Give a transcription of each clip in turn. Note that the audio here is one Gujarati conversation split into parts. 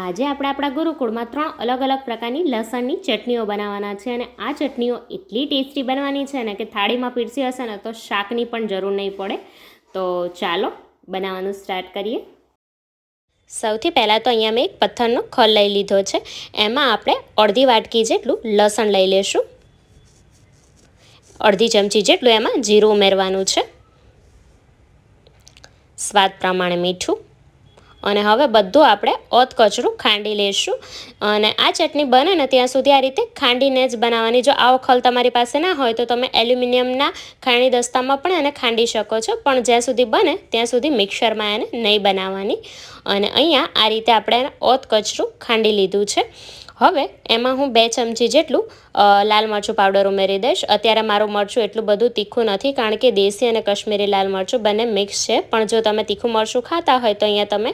આજે આપણે આપણા ગુરુકુળમાં 3 અલગ અલગ પ્રકારની લસણની ચટણીઓ બનાવવાના છે અને આ ચટણીઓ એટલી ટેસ્ટી બનવાની છે ને કે થાળીમાં પીરસી હશે ને તો શાકની પણ જરૂર નહીં પડે. તો ચાલો બનાવવાનું સ્ટાર્ટ કરીએ. સૌથી પહેલાં તો અહીંયા મેં એક પથ્થરનો ખલ લઈ લીધો છે. એમાં આપણે અડધી વાટકી જેટલું લસણ લઈ લેશું. અડધી ચમચી જેટલું એમાં જીરું ઉમેરવાનું છે. સ્વાદ પ્રમાણે મીઠું. અને હવે બધું આપણે ઓતકચરું ખાંડી લઈશું. અને આ ચટણી બને ને ત્યાં સુધી આ રીતે ખાંડીને જ બનાવવાની. જો આવો ખલ તમારી પાસે ના હોય તો તમે એલ્યુમિનિયમના ખાંડી દસ્તામાં પણ એને ખાંડી શકો છો, પણ જ્યાં સુધી બને ત્યાં સુધી મિક્સરમાં એને નહીં બનાવવાની. અને અહીંયા આ રીતે આપણે એને ઓતકચરું ખાંડી લીધું છે. હવે એમાં હું 2 ચમચી જેટલું લાલ મરચું પાવડર ઉમેરી દઈશ. અત્યારે મારું મરચું એટલું બધું તીખું નથી, કારણ કે દેશી અને કાશ્મીરી લાલ મરચું બંને મિક્સ છે. પણ જો તમે તીખું મરચું ખાતા હોય તો અહીંયા તમે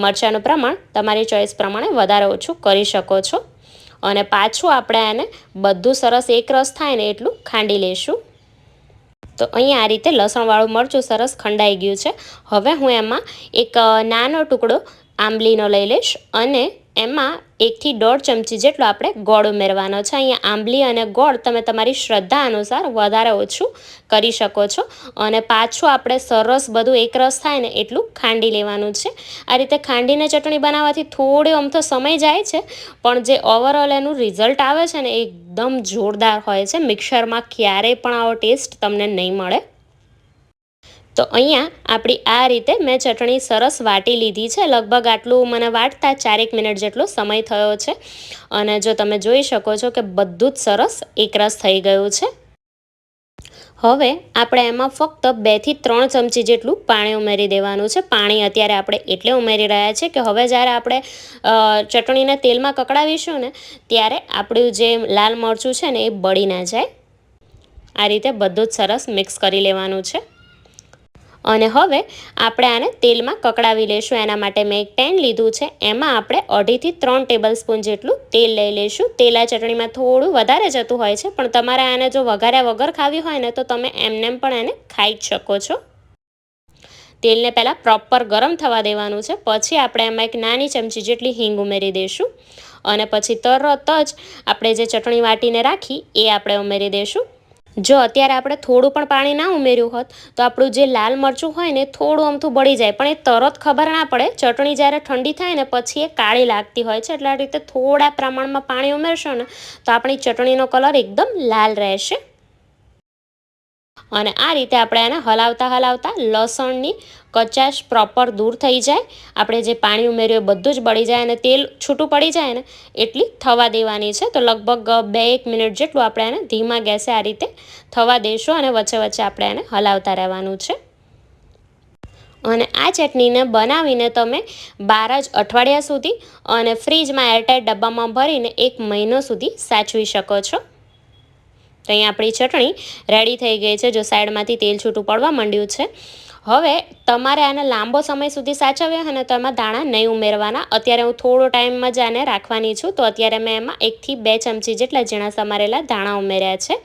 મરચાંનું પ્રમાણ તમારી ચોઈસ પ્રમાણે વધારે ઓછું કરી શકો છો. અને પાછું આપણે એને બધું સરસ એકરસ થાય ને એટલું ખાંડી લઈશું. તો અહીંયા આ રીતે લસણવાળું મરચું સરસ ખંડાઈ ગયું છે. હવે હું એમાં એક નાનો ટુકડો આંબલીનો લઈ લઈશ અને એમાં 1 થી 1.5 ચમચી જેટલો આપણે ગોળ ઉમેરવાનો છે. અહીંયા આંબલી અને ગોળ તમે તમારી શ્રદ્ધા અનુસાર વધારે ઓછું કરી શકો છો. અને પાછું આપણે સરસ બધું એકરસ થાય ને એટલું ખાંડી લેવાનું છે. આ રીતે ખાંડીને ચટણી બનાવવાથી થોડો આમ તો સમય જાય છે, પણ જે ઓવરઓલ એનું રિઝલ્ટ આવે છે ને એકદમ જોરદાર હોય છે. મિક્સરમાં ક્યારેય પણ આવો ટેસ્ટ તમને નહીં મળે. તો અહીંયા આપણી આ રીતે મેં ચટણી સરસ વાટી લીધી છે. લગભગ આટલું મને વાટતા 4 મિનિટ જેટલો સમય થયો છે. અને જો તમે જોઈ શકો છો કે બધું જ સરસ એકરસ થઈ ગયું છે. હવે આપણે એમાં ફક્ત 2 થી 3 ચમચી જેટલું પાણી ઉમેરી દેવાનું છે. પાણી અત્યારે આપણે એટલે ઉમેરી રહ્યા છીએ કે હવે જ્યારે આપણે ચટણીને તેલમાં કકડાવીશું ને ત્યારે આપણું જે લાલ મરચું છે ને એ બળી ના જાય. આ રીતે બધું જ સરસ મિક્સ કરી લેવાનું છે. અને હવે આપણે આને તેલમાં કકડાવી લઈશું. એના માટે મેં એક પેન લીધું છે. એમાં આપણે 2.5 થી 3 ટેબલ સ્પૂન જેટલું તેલ લઈ લઈશું. તેલ આ ચટણીમાં થોડું વધારે જતું હોય છે, પણ તમારે આને જો વઘાર્યા વગર ખાવી હોય ને તો તમે એમનેમ પણ એને ખાઈ જ શકો છો. તેલને પહેલાં પ્રોપર ગરમ થવા દેવાનું છે. પછી આપણે એમાં એક નાની ચમચી જેટલી હિંગ ઉમેરી દઈશું. અને પછી તરત જ આપણે જે ચટણી વાટીને રાખી એ આપણે ઉમેરી દઈશું. જો અત્યારે આપણે થોડું પણ પાણી ના ઉમેર્યું હોત તો આપણું જે લાલ મરચું હોય ને થોડું અમથું બળી જાય, પણ એ તરત ખબર ના પડે. ચટણી જ્યારે ઠંડી થાય ને પછી એ કાળી લાગતી હોય છે. એટલે આ રીતે થોડા પ્રમાણમાં પાણી ઉમેરશો ને તો આપણી ચટણીનો કલર એકદમ લાલ રહેશે. અને આ રીતે આપણે એને હલાવતા લસણની કચાશ પ્રોપર દૂર થઈ જાય, આપણે જે પાણી ઉમેર્યું એ બધું જ બળી જાય અને તેલ છૂટું પડી જાય ને એટલી થવા દેવાની છે. તો લગભગ 2-1 મિનિટ જેટલું આપણે એને ધીમા ગેસે આ રીતે થવા દઈશું અને વચ્ચે વચ્ચે આપણે એને હલાવતા રહેવાનું છે. અને આ ચટણીને બનાવીને તમે 12 જ અઠવાડિયા સુધી અને ફ્રીજમાં એરટાઈટ ડબ્બામાં ભરીને 1 મહિનો સુધી સાચવી શકો છો. તો અહીંયા આપણી ચટણી રેડી થઈ ગઈ છે. જો સાઈડમાંથી તેલ છૂટું પડવા માંડ્યું છે. હવે તમારે આને લાંબો સમય સુધી સાચવ્યા હોય ને તો એમાં દાણા નહીં ઉમેરવાના. અત્યારે હું થોડો ટાઈમમાં જ આને રાખવાની છું. તો અત્યારે મેં એમાં 1 થી 2 ચમચી જેટલા ઝીણા સમારેલા ધાણા ઉમેર્યા છે.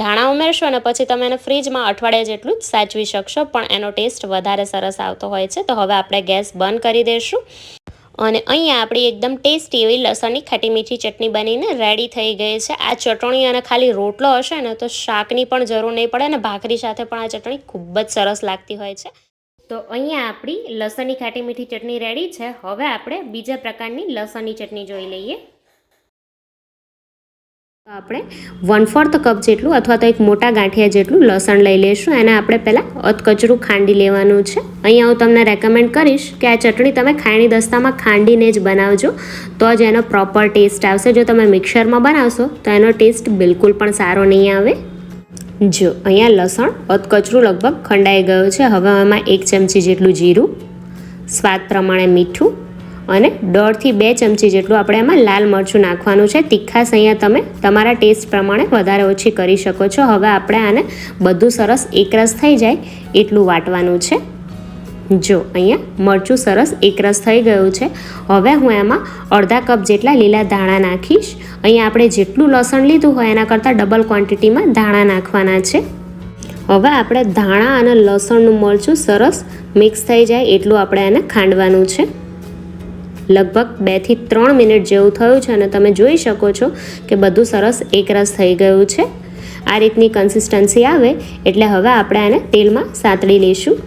ધાણા ઉમેરશો ને પછી તમે એને ફ્રીજમાં અઠવાડિયા જેટલું જ સાચવી શકશો, પણ એનો ટેસ્ટ વધારે સરસ આવતો હોય છે. તો હવે આપણે ગેસ બંધ કરી દઈશું. અને અહીંયા આપણી એકદમ ટેસ્ટી એવી લસણની ખાટી મીઠી ચટણી બનીને રેડી થઈ ગઈ છે. આ ચટણી અને ખાલી રોટલો હશે ને તો શાકની પણ જરૂર નહીં પડે અને ભાખરી સાથે પણ આ ચટણી ખૂબ જ સરસ લાગતી હોય છે. તો અહીંયા આપણી લસણની ખાટી મીઠી ચટણી રેડી છે. હવે આપણે બીજા પ્રકારની લસણની ચટણી જોઈ લઈએ. તો આપણે 1/4 કપ જેટલું અથવા તો એક મોટા ગાંઠિયા જેટલું લસણ લઈ લઈશું. એને આપણે પહેલાં અધકચરું ખાંડી લેવાનું છે. અહીંયા હું તમને રેકમેન્ડ કરીશ કે આ ચટણી તમે ખાયણી દસ્તામાં ખાંડીને જ બનાવજો, તો જ એનો પ્રોપર ટેસ્ટ આવશે. જો તમે મિક્સરમાં બનાવશો તો એનો ટેસ્ટ બિલકુલ પણ સારો નહીં આવે. જો અહીંયા લસણ અધકચરું લગભગ ખંડાઈ ગયું છે. હવે એમાં 1 ચમચી જેટલું જીરું, સ્વાદ પ્રમાણે મીઠું અને 1.5 થી 2 ચમચી જેટલું આપણે એમાં લાલ મરચું નાખવાનું છે. તીખાશ અહીંયા તમે તમારા ટેસ્ટ પ્રમાણે વધારે ઓછી કરી શકો છો. હવે આપણે આને બધું સરસ એકરસ થઈ જાય એટલું વાટવાનું છે. જો અહીંયા મરચું સરસ એકરસ થઈ ગયું છે. હવે હું એમાં અડધા કપ જેટલા લીલા ધાણા નાખીશ. અહીંયા આપણે જેટલું લસણ લીધું હોય એના કરતાં ડબલ ક્વોન્ટિટીમાં ધાણા નાખવાના છે. હવે આપણે ધાણા અને લસણનું મરચું સરસ મિક્સ થઈ જાય એટલું આપણે એને ખાંડવાનું છે. લગભગ 2 થી 3 મિનિટ જેવું થયું છે અને તમે જોઈ શકો છો કે બધું સરસ એકરસ થઈ ગયું છે. આ રીતની કન્સિસ્ટન્સી આવે એટલે હવે આપણે આને તેલમાં સાતળી લઈશું.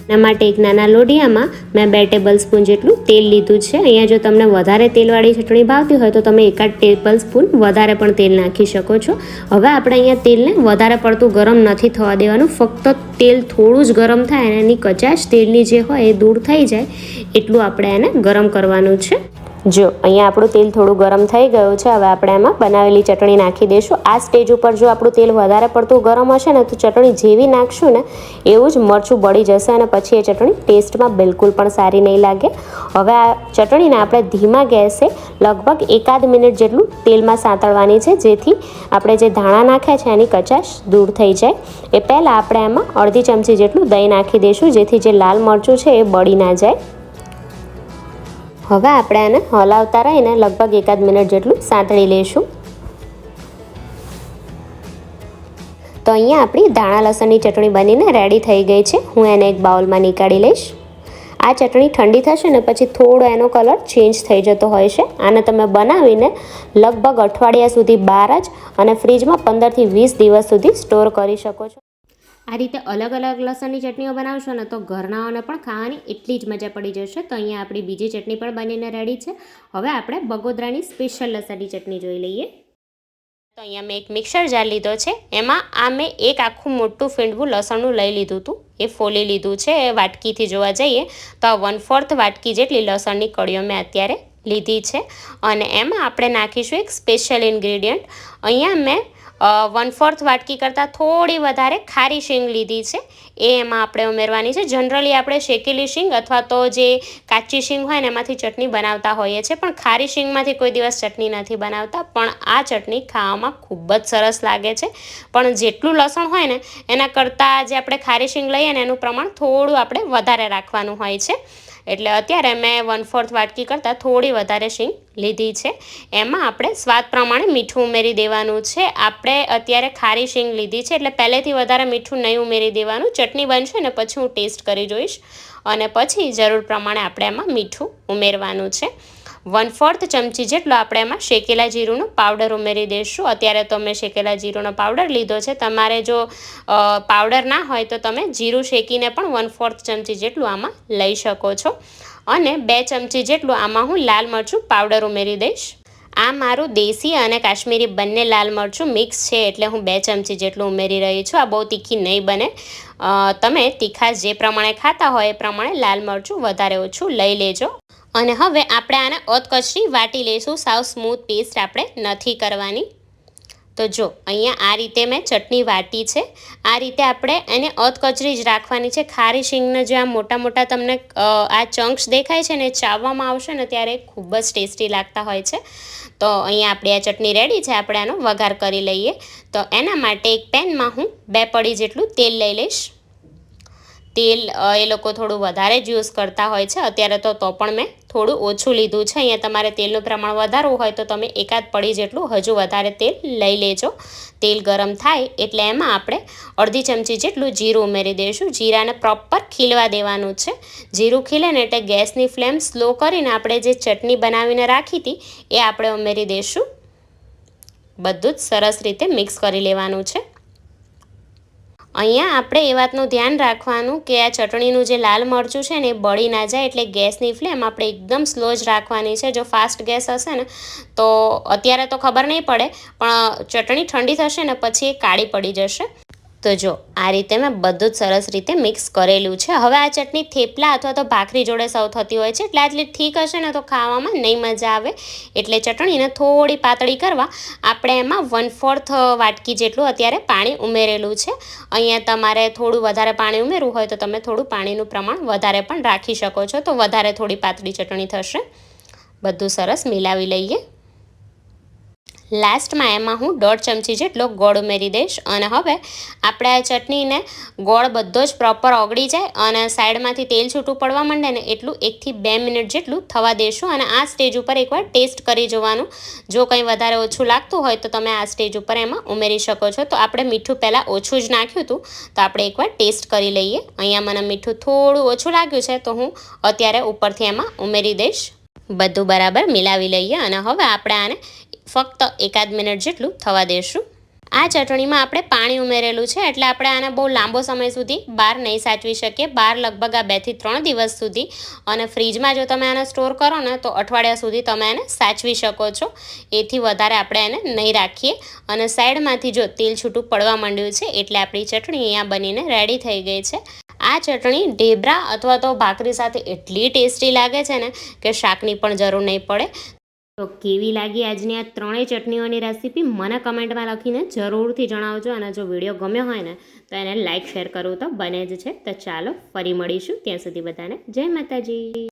એના માટે એક નાના લોઢિયામાં મેં 2 ટેબલ સ્પૂન જેટલું તેલ લીધું છે. અહીંયા જો તમને વધારે તેલવાળી ચટણી ભાવતી હોય તો તમે 1 ટેબલ સ્પૂન વધારે પણ તેલ નાખી શકો છો. હવે આપણે અહીંયા તેલને વધારે પડતું ગરમ નથી થવા દેવાનું. ફક્ત તેલ થોડું જ ગરમ થાય અને એની કચાશ તેલની જે હોય એ દૂર થઈ જાય એટલું આપણે એને ગરમ કરવાનું છે. જો અહીંયા આપણું તેલ થોડું ગરમ થઈ ગયું છે. હવે આપણે એમાં બનાવેલી ચટણી નાખી દઈશું. આ સ્ટેજ ઉપર જો આપણું તેલ વધારે પડતું ગરમ હશે ને તો ચટણી જેવી નાખશું ને એવું જ મરચું બળી જશે અને પછી એ ચટણી ટેસ્ટમાં બિલકુલ પણ સારી નહીં લાગે. હવે આ ચટણીને આપણે ધીમા ગેસે લગભગ 1 મિનિટ જેટલું તેલમાં સાંતળવાની છે, જેથી આપણે જે ધાણા નાખ્યા છે એની કચાશ દૂર થઈ જાય. એ પહેલાં આપણે એમાં અડધી ચમચી જેટલું દહીં નાખી દઈશું, જેથી જે લાલ મરચું છે એ બળી ના જાય. હવે આપણે આને હલાવતા રહીને લગભગ 1 મિનિટ જેટલું સાંતળી લઈશું. તો અહીંયા આપણી ધાણા લસણની ચટણી બનીને રેડી થઈ ગઈ છે. હું એને એક બાઉલમાં નીકાળી લઈશ. આ ચટણી ઠંડી થશે ને પછી થોડો એનો કલર ચેન્જ થઈ જતો હોય છે. આને તમે બનાવીને લગભગ અઠવાડિયા સુધી બહાર જ અને ફ્રીજમાં 15 થી 20 દિવસ સુધી સ્ટોર કરી શકો છો. આ રીતે અલગ અલગ લસણની ચટણીઓ બનાવશો ને તો ઘરનાઓને પણ ખાવાની એટલી જ મજા પડી જશે. તો અહીંયા આપણી બીજી ચટણી પણ બનીને રેડી છે. હવે આપણે બગોદરાની સ્પેશિયલ લસણની ચટણી જોઈ લઈએ. તો અહીંયા મેં એક મિક્સર જાર લીધો છે. એમાં મેં એક આખું મોટું ફીંડવું લસણનું લઈ લીધું હતું, એ ફોલી લીધું છે. એ વાટકીથી જોવા જઈએ તો 1/4 વાટકી જેટલી લસણની કળીઓ મેં અત્યારે લીધી છે. અને એમાં આપણે નાખીશું એક સ્પેશિયલ ઇન્ગ્રીડિયન્ટ. અહીંયા મેં 1/4 વાટકી કરતાં થોડી વધારે ખારી શીંગ લીધી છે. એ એમાં આપણે ઉમેરવાની છે. જનરલી આપણે શેકેલી શીંગ અથવા તો જે કાચી શીંગ હોય ને એમાંથી ચટણી બનાવતા હોઈએ છીએ, પણ ખારી શીંગમાંથી કોઈ દિવસ ચટણી નથી બનાવતા. પણ આ ચટણી ખાવામાં ખૂબ જ સરસ લાગે છે. પણ જેટલું લસણ હોય ને એના કરતાં જે આપણે ખારી શીંગ લઈએ ને એનું પ્રમાણ થોડું આપણે વધારે રાખવાનું હોય છે. એટલે અત્યારે મેં 1/4 વાટકી કરતાં થોડી વધારે શીંગ લીધી છે. એમાં આપણે સ્વાદ પ્રમાણે મીઠું ઉમેરી દેવાનું છે. આપણે અત્યારે ખારી શીંગ લીધી છે એટલે પહેલેથી વધારે મીઠું નહીં ઉમેરી દેવાનું. ચટણી બનશે ને પછી હું ટેસ્ટ કરી જોઈશ અને પછી જરૂર પ્રમાણે આપણે એમાં મીઠું ઉમેરવાનું છે. 1/4 ચમચી જેટલો આપણે એમાં શેકેલા જીરુંનો પાવડર ઉમેરી દઈશું. અત્યારે તો મેં શેકેલા જીરુંનો પાવડર લીધો છે. તમારે જો પાવડર ના હોય તો તમે જીરું શેકીને પણ 1/4 ચમચી જેટલું આમાં લઈ શકો છો. અને 2 ચમચી જેટલું આમાં હું લાલ મરચું પાવડર ઉમેરી દઈશ. આ મારું દેશી અને કાશ્મીરી બંને લાલ મરચું મિક્સ છે એટલે હું 2 ચમચી જેટલું ઉમેરી રહી છું. આ બહુ તીખી નહીં બને. તમે તીખાશ જે પ્રમાણે ખાતા હોય એ પ્રમાણે લાલ મરચું વધારે ઓછું લઈ લેજો. અને હવે આપણે આને અધકચરી વાટી લઈશું. સાવ સ્મૂથ પેસ્ટ આપણે નથી કરવાની. તો જો અહીંયા આ રીતે મેં ચટણી વાટી છે. આ રીતે આપણે એને અધકચરી જ રાખવાની છે. ખારી શીંગના જે આ મોટા મોટા તમને આ ચંક્સ દેખાય છે ને, ચાવવામાં આવશે ને ત્યારે ખૂબ જ ટેસ્ટી લાગતા હોય છે. તો અહીંયા આપણી આ ચટણી રેડી છે. આપણે આનો વઘાર કરી લઈએ. તો એના માટે એક પેનમાં હું 2 પડી જેટલું તેલ લઈ લઈશ. તેલ એ લોકો થોડું વધારે જ યુઝ કરતા હોય છે. અત્યારે તો પણ મેં થોડું ઓછું લીધું છે. અહીંયા તમારે તેલનું પ્રમાણ વધારવું હોય તો તમે 1 પડી જેટલું હજુ વધારે તેલ લઈ લેજો. તેલ ગરમ થાય એટલે એમાં આપણે અડધી ચમચી જેટલું જીરું ઉમેરી દઈશું. જીરાને પ્રોપર ખીલવા દેવાનું છે. જીરું ખીલે ને એટલે ગેસની ફ્લેમ સ્લો કરીને આપણે જે ચટણી બનાવીને રાખી હતી એ આપણે ઉમેરી દઈશું. બધું જ સરસ રીતે મિક્સ કરી લેવાનું છે. અહીંયા આપણે એ વાતનું ધ્યાન રાખવાનું કે આ ચટણીનું જે લાલ મરચું છે ને એ બળી ના જાય, એટલે ગેસની ફ્લેમ આપણે એકદમ સ્લો જ રાખવાની છે. જો ફાસ્ટ ગેસ હશે ને તો અત્યારે તો ખબર નહીં પડે, પણ ચટણી ઠંડી થશે ને પછી એ કાળી પડી જશે. તો જો આ રીતે મેં બધું જ સરસ રીતે મિક્સ કરેલું છે. હવે આ ચટણી થેપલા અથવા તો ભાખરી જોડે સર્વ થતી હોય છે, એટલે આટલી ઠીક હશે ને તો ખાવામાં નહીં મજા આવે. એટલે ચટણીને થોડી પાતળી કરવા આપણે એમાં 1/4 વાટકી જેટલું અત્યારે પાણી ઉમેરેલું છે. અહીંયા તમારે થોડું વધારે પાણી ઉમેરવું હોય તો તમે થોડું પાણીનું પ્રમાણ વધારે પણ રાખી શકો છો, તો વધારે થોડી પાતળી ચટણી થશે. બધું સરસ મિલાવી લઈએ. લાસ્ટમાં એમાં હું 1.5 ચમચી જેટલો ગોળ ઉમેરી દઈશ અને હવે આપણે આ ચટણીને ગોળ બધો જ પ્રોપર ઓગળી જાય અને સાઈડમાંથી તેલ છૂટું પડવા માંડે ને એટલું 1 થી 2 મિનિટ જેટલું થવા દેશું અને આ સ્ટેજ ઉપર એકવાર ટેસ્ટ કરી જોવાનું. જો કંઈ વધારે ઓછું લાગતું હોય તો તમે આ સ્ટેજ ઉપર એમાં ઉમેરી શકો છો. તો આપણે મીઠું પહેલાં ઓછું જ નાખ્યું હતું તો આપણે એકવાર ટેસ્ટ કરી લઈએ. અહીંયા મને મીઠું થોડું ઓછું લાગ્યું છે તો હું અત્યારે ઉપરથી એમાં ઉમેરી દઈશ. બધું બરાબર મિલાવી લઈએ અને હવે આપણે આને ફક્ત 1 મિનિટ જેટલું થવા દઈશું. આ ચટણીમાં આપણે પાણી ઉમેરેલું છે એટલે આપણે આને બહુ લાંબો સમય સુધી બહાર નહીં સાચવી શકીએ. બહાર લગભગ આ 2 થી 3 દિવસ સુધી અને ફ્રીજમાં જો તમે આને સ્ટોર કરો ને તો અઠવાડિયા સુધી તમે એને સાચવી શકો છો. એથી વધારે આપણે એને નહીં રાખીએ. અને સાઈડમાંથી જો તેલ છૂટું પડવા માંડ્યું છે એટલે આપણી ચટણી અહીંયા બનીને રેડી થઈ ગઈ છે. આ ચટણી ઢેબરા અથવા તો ભાખરી સાથે એટલી ટેસ્ટી લાગે છે ને કે શાકની પણ જરૂર નહીં પડે. તો કેવી લાગી આજની આ 3 ચટણીઓની રેસીપી મને કમેન્ટમાં લખીને જરૂરથી જણાવજો. અને જો વિડીયો ગમ્યો હોય ને તો એને લાઇક શેર કરવું તો બને જ છે. તો ચાલો ફરી મળીશું. ત્યાં સુધી બધાને જય માતાજી.